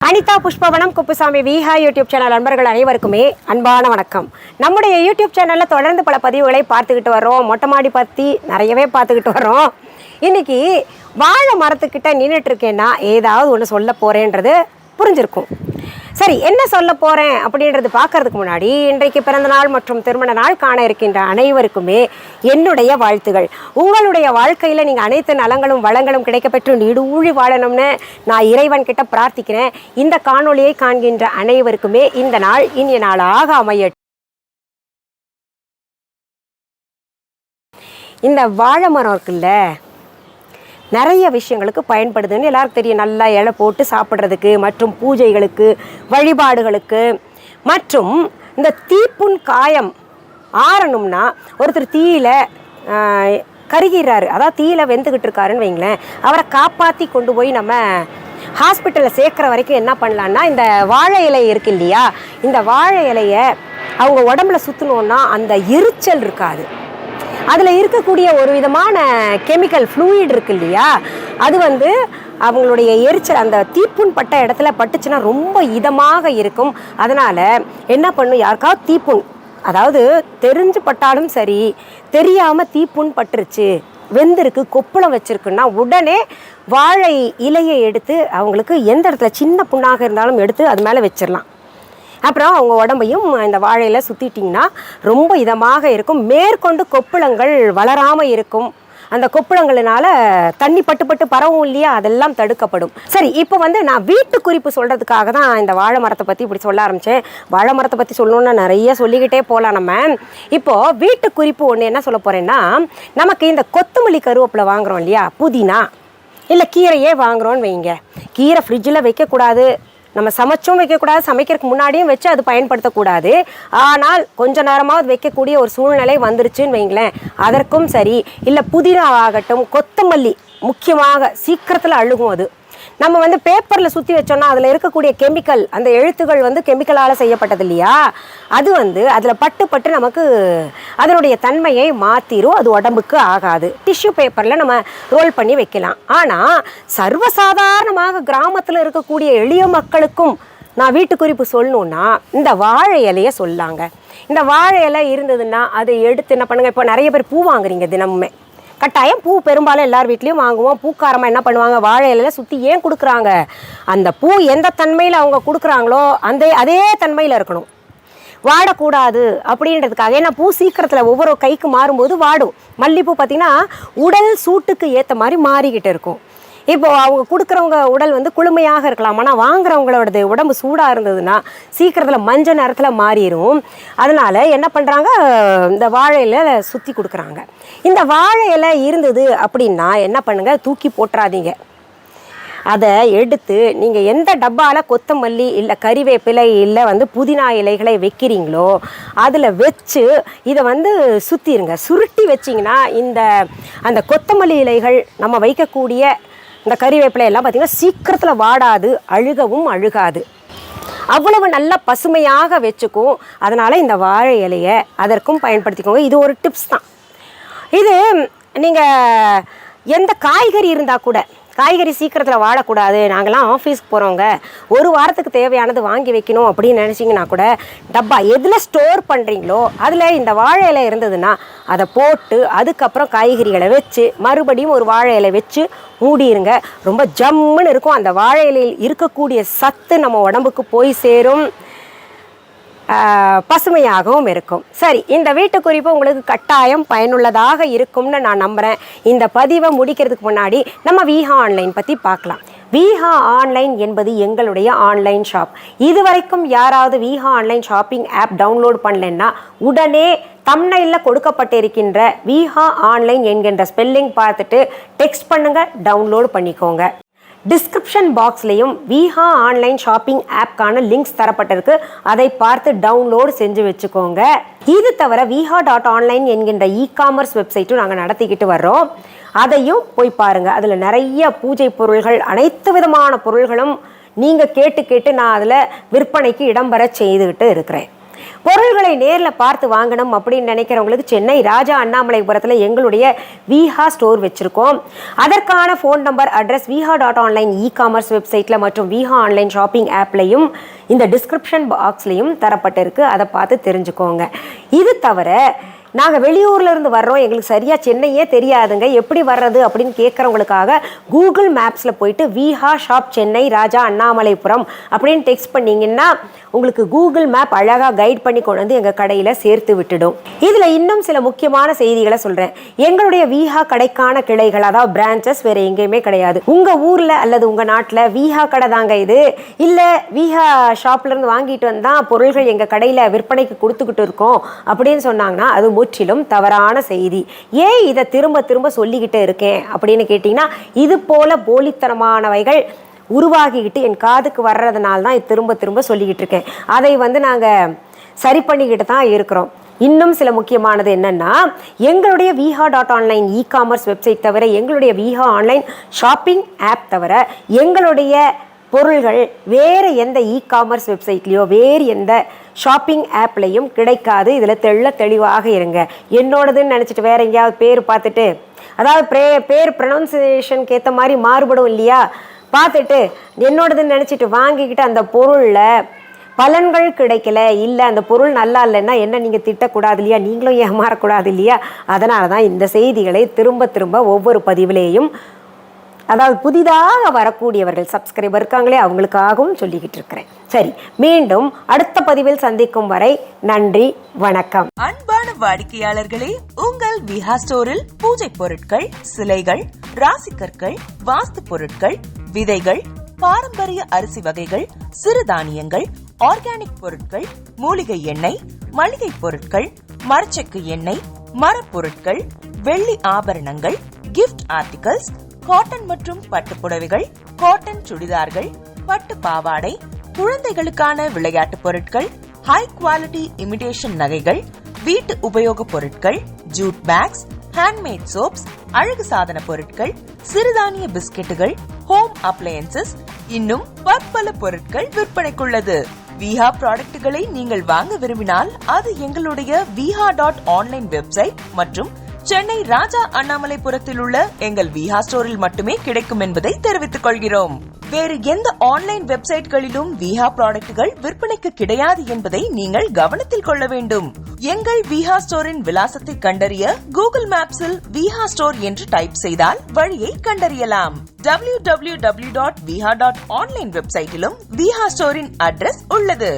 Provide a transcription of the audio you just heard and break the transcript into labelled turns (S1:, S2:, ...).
S1: Anitha Pushpavanam Kuppusamy Viha YouTube channel நண்பர்கள் அனைவருக்குமே அன்பான வணக்கம். நம்முடைய YouTube சேனல்ல தொடர்ந்து பல பதிவுகளை பார்த்துக்கிட்டு வரோம். மொட்டமாடி பத்தி நிறையவே பார்த்துக்கிட்டு வரோம். இன்னைக்கு வாழை மரத்துக்கிட்ட நின்னுட்டு இருக்கேன்னா ஏதாவது ஒன்று சொல்ல போறேன்றது புரிஞ்சிருக்கும். சரி, என்ன சொல்ல போகிறேன் அப்படின்றது பார்க்கறதுக்கு முன்னாடி இன்றைக்கு பிறந்தநாள் மற்றும் திருமண நாள் காண இருக்கின்ற அனைவருக்குமே என்னுடைய வாழ்த்துகள். உங்களுடைய வாழ்க்கையில் நீங்கள் அனைத்து நலங்களும் வளங்களும் கிடைக்கப்பெற்று நீடூழி வாழணும்னு நான் இறைவன்கிட்ட பிரார்த்திக்கிறேன். இந்த காணொளியை காண்கின்ற அனைவருக்குமே இந்த நாள் இனிய நாளாக அமையட்டும். இந்த வாழை மரம் இருக்குல்ல, நிறைய விஷயங்களுக்கு பயன்படுதுன்னு எல்லாருக்கும் தெரியும். நல்லா இலை போட்டு சாப்பிட்றதுக்கு மற்றும் பூஜைகளுக்கு, வழிபாடுகளுக்கு, மற்றும் இந்த தீப்புண் காயம் ஆறணும்னா ஒருத்தர் தீயில கருகிறாரு, அதாவது தீயில வெந்துக்கிட்டு இருக்காருன்னு வைங்களேன், அவரை காப்பாற்றி கொண்டு போய் நம்ம ஹாஸ்பிட்டலில் சேர்க்குற வரைக்கும் என்ன பண்ணலான்னா, இந்த வாழை இலை இருக்கு இல்லையா, இந்த வாழை இலையை அவங்க உடம்புல சுற்றணுன்னா அந்த எரிச்சல் இருக்காது. அதில் இருக்கக்கூடிய ஒரு விதமான கெமிக்கல் ஃப்ளூயிட் இருக்கு இல்லையா, அது அவங்களுடைய எரிச்சல் அந்த தீப்புண் பட்ட இடத்துல பட்டுச்சுன்னா ரொம்ப இதமாக இருக்கும். அதனால் என்ன பண்ணும், யாருக்காவது தீப்புண், அதாவது தெரிஞ்சு பட்டாலும் சரி, தெரியாமல் தீப்புண் பட்டுருச்சு, வெந்திருக்கு, கொப்புளம் வச்சுருக்குன்னா உடனே வாழை இலையை எடுத்து அவங்களுக்கு எந்த இடத்துல சின்ன புண்ணாக இருந்தாலும் எடுத்து அது மேலே வச்சிடலாம். அப்புறம் அவங்க உடம்பையும் இந்த வாழையில் சுற்றிட்டிங்கன்னா ரொம்ப இதமாக இருக்கும். மேற்கொண்டு கொப்புளங்கள் வளராமல் இருக்கும். அந்த கொப்புளங்களினால தண்ணி பட்டு பரவும் இல்லையா, அதெல்லாம் தடுக்கப்படும். சரி, இப்போ நான் வீட்டு குறிப்பு சொல்கிறதுக்காக தான் இந்த வாழை மரத்தை பற்றி இப்படி சொல்ல ஆரம்பித்தேன். வாழை மரத்தை பற்றி சொல்லணுன்னா நிறைய சொல்லிக்கிட்டே போகலாம் நம்ம. இப்போது வீட்டு குறிப்பு ஒன்று என்ன சொல்ல போகிறேன்னா, நமக்கு இந்த கொத்தமல்லி கருவேப்பிலை வாங்குகிறோம் இல்லையா, புதினா இல்லை கீரையே வாங்குகிறோன்னு வைங்க, கீரை ஃப்ரிட்ஜில் வைக்கக்கூடாது, நம்ம சமைச்சும் வைக்கக்கூடாது, சமைக்கிறதுக்கு முன்னாடியும் வச்சு அது பயன்படுத்தக்கூடாது. ஆனால் கொஞ்ச நேரமாவது வைக்கக்கூடிய ஒரு சூழ்நிலை வந்துருச்சுன்னு வைங்களேன், அதற்கும் சரி. இல்லை புதினா ஆகட்டும், கொத்தமல்லி முக்கியமாக சீக்கிரத்தில் அழுகும். அது நம்ம பேப்பரில் சுற்றி வச்சோன்னா அதில் இருக்கக்கூடிய கெமிக்கல், அந்த எழுத்துக்கள் கெமிக்கலால் செய்யப்பட்டது இல்லையா, அது அதில் பட்டு நமக்கு அதனுடைய தன்மையை மாற்றிடும். அது உடம்புக்கு ஆகாது. டிஷ்யூ பேப்பரில் நம்ம ரோல் பண்ணி வைக்கலாம். ஆனால் சர்வசாதாரணமாக கிராமத்தில் இருக்கக்கூடிய எளிய மக்களுக்கும் நான் வீட்டு குறிப்பு சொல்லணுன்னா இந்த வாழை இலையை சொல்லாங்க. இந்த வாழை இலை இருந்ததுன்னா அதை எடுத்து என்ன பண்ணுங்கள், இப்போ நிறைய பேர் பூ வாங்குறீங்க தினமுமே, கட்டாயம் பூ பெரும்பாலும் எல்லார் வீட்லேயும் வாங்குவோம். பூக்காரமாக என்ன பண்ணுவாங்க, வாழை இலையில சுற்றி ஏன் கொடுக்குறாங்க, அந்த பூ எந்த தன்மையில் அவங்க கொடுக்குறாங்களோ அதே தன்மையில் இருக்கணும், வாடக்கூடாது அப்படின்றதுக்காக. ஏன்னா பூ சீக்கிரத்தில் ஒவ்வொரு கைக்கு மாறும்போது வாடும். மல்லிகைப்பூ பார்த்திங்கன்னா உடல் சூட்டுக்கு ஏற்ற மாதிரி மாறிக்கிட்டு இருக்கும். இப்போது அவங்க கொடுக்குறவங்க உடல் குளுமையாக இருக்கலாம், ஆனால் வாங்குறவங்களோடது உடம்பு சூடாக இருந்ததுன்னா சீக்கிரத்தில் மஞ்சள் நேரத்தில் மாறிடும். அதனால் என்ன பண்ணுறாங்க, இந்த வாழை இலை சுற்றி கொடுக்குறாங்க. இந்த வாழை இலை இருந்தது அப்படின்னா என்ன பண்ணுங்கள், தூக்கி போட்டுறாதீங்க. அதை எடுத்து நீங்கள் எந்த டப்பாவில் கொத்தமல்லி இல்லை கறிவேப்பிலை இல்லை புதினா இலைகளை வைக்கிறீங்களோ அதில் வச்சு இதை சுற்றிடுங்க. சுருட்டி வச்சிங்கன்னா அந்த கொத்தமல்லி இலைகள் நம்ம வைக்கக்கூடிய இந்த கறிவேப்பிலை எல்லாம் பார்த்திங்கன்னா சீக்கிரத்தில் வாடாது, அழுகவும் அழுகாது, அவ்வளவு நல்ல பசுமையாக வச்சுக்கும். அதனால் இந்த வாழை இலையை அதற்கும் பயன்படுத்திக்கோங்க. இது ஒரு டிப்ஸ் தான். இது நீங்கள் எந்த காய்கறி இருந்தால் கூட, காய்கறி சீக்கிரத்தில் வாழக்கூடாது, நாங்கள்லாம் ஆஃபீஸ்க்கு போகிறவங்க ஒரு வாரத்துக்கு தேவையானது வாங்கி வைக்கணும் அப்படின்னு நினச்சிங்கன்னா கூட டப்பா எதில் ஸ்டோர் பண்ணுறீங்களோ அதில் இந்த வாழை இலை இருந்ததுன்னா அதை போட்டு அதுக்கப்புறம் காய்கறிகளை வச்சு மறுபடியும் ஒரு வாழை இலை வச்சு மூடிடுங்க. ரொம்ப ஜம்முன்னு இருக்கும். அந்த வாழை இலையில் இருக்கக்கூடிய சத்து நம்ம உடம்புக்கு போய் சேரும், பசுமையாகவும் இருக்கும். சரி, இந்த வீட்டு குறிப்பு உங்களுக்கு கட்டாயம் பயனுள்ளதாக இருக்கும்னு நான் நம்புகிறேன். இந்த பதிவை முடிக்கிறதுக்கு முன்னாடி நம்ம விஹா ஆன்லைன் பற்றி பார்க்கலாம். விஹா ஆன்லைன் என்பது எங்களுடைய ஆன்லைன் ஷாப். இதுவரைக்கும் யாராவது Viha online shopping app download பண்ணலைன்னா உடனே தம்ப்நெயிலில் கொடுக்கப்பட்டிருக்கின்ற விஹா ஆன்லைன் என்கின்ற ஸ்பெல்லிங் பார்த்துட்டு டெக்ஸ்ட் பண்ணுங்கள், டவுன்லோட் பண்ணிக்கோங்க. டிஸ்கிரிப்ஷன் பாக்ஸ்லேயும் விஹா ஆன்லைன் ஷாப்பிங் ஆப்கான லிங்க்ஸ் தரப்பட்டிருக்கு, அதை பார்த்து டவுன்லோடு செஞ்சு வச்சுக்கோங்க. இது தவிர viha.online என்கின்ற இ-காமர்ஸ் வெப்சைட்டும் நாங்கள் நடத்திக்கிட்டு வர்றோம், அதையும் போய் பாருங்கள். அதில் நிறைய பூஜை பொருள்கள், அனைத்து விதமான பொருள்களும் நீங்கள் கேட்டு நான் அதில் விற்பனைக்கு இடம்பெற செய்துக்கிட்டு இருக்கிறேன். பொருள்களை நேரில் பார்த்து வாங்கணும் அப்படின்னு நினைக்கிறவங்களுக்கு சென்னை ராஜா அண்ணாமலைபுரத்தில் எங்களுடைய விஹா ஸ்டோர் வச்சுருக்கோம். அதற்கான phone number, address viha.online e-commerce வெப்சைட்டில் மற்றும் விஹா ஆன்லைன் ஷாப்பிங் ஆப்லையும் இந்த டிஸ்கிரிப்ஷன் பாக்ஸ்லையும் தரப்பட்டிருக்கு. அதை பார்த்து தெரிஞ்சுக்கோங்க. இது தவிர நாங்கள் வெளியூரில் இருந்து வர்றோம், எங்களுக்கு சரியாக சென்னையே தெரியாதுங்க, எப்படி வர்றது அப்படின்னு கேட்குறவங்களுக்காக கூகுள் மேப்ஸில் போயிட்டு விஹா ஷாப் சென்னை ராஜா அண்ணாமலைபுரம் அப்படின்னு டெக்ஸ்ட் பண்ணிங்கன்னா உங்களுக்கு கூகுள் மேப் அழகாக கைட் பண்ணி கொண்டு வந்து எங்கள் கடையில் சேர்த்து விட்டுடும். இதில் இன்னும் சில முக்கியமான செய்திகளை சொல்கிறேன். எங்களுடைய விஹா கடைக்கான கிளைகள், அதாவது பிரான்ச்சஸ் வேறு எங்கேயுமே கிடையாது. உங்கள் ஊரில் அல்லது உங்கள் நாட்டில் விஹா கடை தாங்க இது, இல்லை விஹா ஷாப்லேருந்து வாங்கிட்டு வந்தால் பொருள்கள் எங்கள் கடையில் விற்பனைக்கு கொடுத்துக்கிட்டு இருக்கோம் அப்படின்னு சொன்னாங்கன்னா அது முற்றிலும் தவறான செய்தி. ஏன் இதை திரும்ப திரும்ப சொல்லிக்கிட்டு இருக்கேன் அப்படின்னு கேட்டிங்கன்னா, இது போல போலித்தனமானவைகள் உருவாகிக்கிட்டு என் காதுக்கு வர்றதுனால தான் திரும்ப திரும்ப சொல்லிக்கிட்டு இருக்கேன். அதை நாங்கள் சரி பண்ணிக்கிட்டு தான் இருக்கிறோம். இன்னும் சில முக்கியமானது என்னென்னா, எங்களுடைய viha.online இ-காமர்ஸ் வெப்சைட் தவிர, எங்களுடைய விஹா ஆன்லைன் ஷாப்பிங் ஆப் தவிர எங்களுடைய பொருள்கள் வேறு எந்த இ-காமர்ஸ் வெப்சைட்லேயோ வேறு எந்த ஷாப்பிங் ஆப்லையும் கிடைக்காது. இதில் தெளிவாக இருங்க. என்னோடதுன்னு நினச்சிட்டு வேறு எங்கேயாவது பேர் பார்த்துட்டு, அதாவது பேர் ப்ரொனவுன்சியேஷனுக்கு ஏற்ற மாதிரி மாறுபடும் இல்லையா, பார்த்துட்டு என்னோடதுன்னு நினச்சிட்டு வாங்கிக்கிட்டு அந்த பொருளில் பலன்கள் கிடைக்கல, இல்லை அந்த பொருள் நல்லா இல்லைன்னா என்ன நீங்கள் திட்டக்கூடாது இல்லையா, நீங்களும் ஏமாறக்கூடாது இல்லையா. அதனால தான் இந்த செய்திகளை திரும்ப திரும்ப ஒவ்வொரு பதிவிலேயும், அதாவது புதிதாக வரக்கூடியவர்கள் சப்ஸ்கிரைபர் இருக்காங்களே அவங்களுக்காகவும் சொல்லிக்கிட்டு இருக்கிறேன். சரி, மீண்டும் அடுத்த பதிவில் சந்திக்கும் வரை நன்றி, வணக்கம்.
S2: அன்பான வாடிக்கையாளர்களே, உங்கள் விஹா ஸ்டோரில் பூஜை பொருட்கள், சிலைகள், ராசிக்கற்கள், வாஸ்து பொருட்கள், விதைகள், பாரம்பரிய அரிசி வகைகள், சிறுதானியங்கள், ஆர்கானிக் பொருட்கள், மூலிகை எண்ணெய், மளிகை பொருட்கள், மரச்செக்கு எண்ணெய், மரப்பொருட்கள், வெள்ளி ஆபரணங்கள், கிஃப்ட் ஆர்டிகல்ஸ், காட்டன் மற்றும் பட்டு புடவைகள், காட்டன் சுடிதார்கள், பட்டு பாவாடை, குழந்தைகளுக்கான விளையாட்டு பொருட்கள், ஹை குவாலிட்டி இமிடேஷன் நகைகள், வீட்டு உபயோக பொருட்கள், ஜூட் பேக்ஸ், ஹேண்ட்மேட் சோப்ஸ், அழகு சாதன பொருட்கள், சிறுதானிய பிஸ்கெட்டுகள், ஹோம் அப்ளையன்சஸ், இன்னும் பற்பல பொருட்கள் விற்பனைக்குள்ளது. விஹா ப்ராடக்ட்களை நீங்கள் வாங்க விரும்பினால் அது எங்களுடைய viha.online வெப்சைட் மற்றும் சென்னை ராஜா அண்ணாமலைபுரத்தில் உள்ள எங்கள் விஹா ஸ்டோரில் மட்டுமே கிடைக்கும் என்பதை தெரிவித்துக் கொள்கிறோம். வேறு எந்த ஆன்லைன் வெப்சைட்களிலும் விஹா ப்ராடக்ட்கள் விற்பனைக்கு கிடையாது என்பதை நீங்கள் கவனத்தில் கொள்ள வேண்டும். எங்கள் விஹா ஸ்டோரின் விலாசத்தை கண்டறிய கூகுள் மேப்ஸில் விஹா ஸ்டோர் என்று டைப் செய்தால் வழியை கண்டறியலாம். www.viha.online வெப்சைட்டிலும் விஹா ஸ்டோரின் அட்ரஸ் உள்ளது.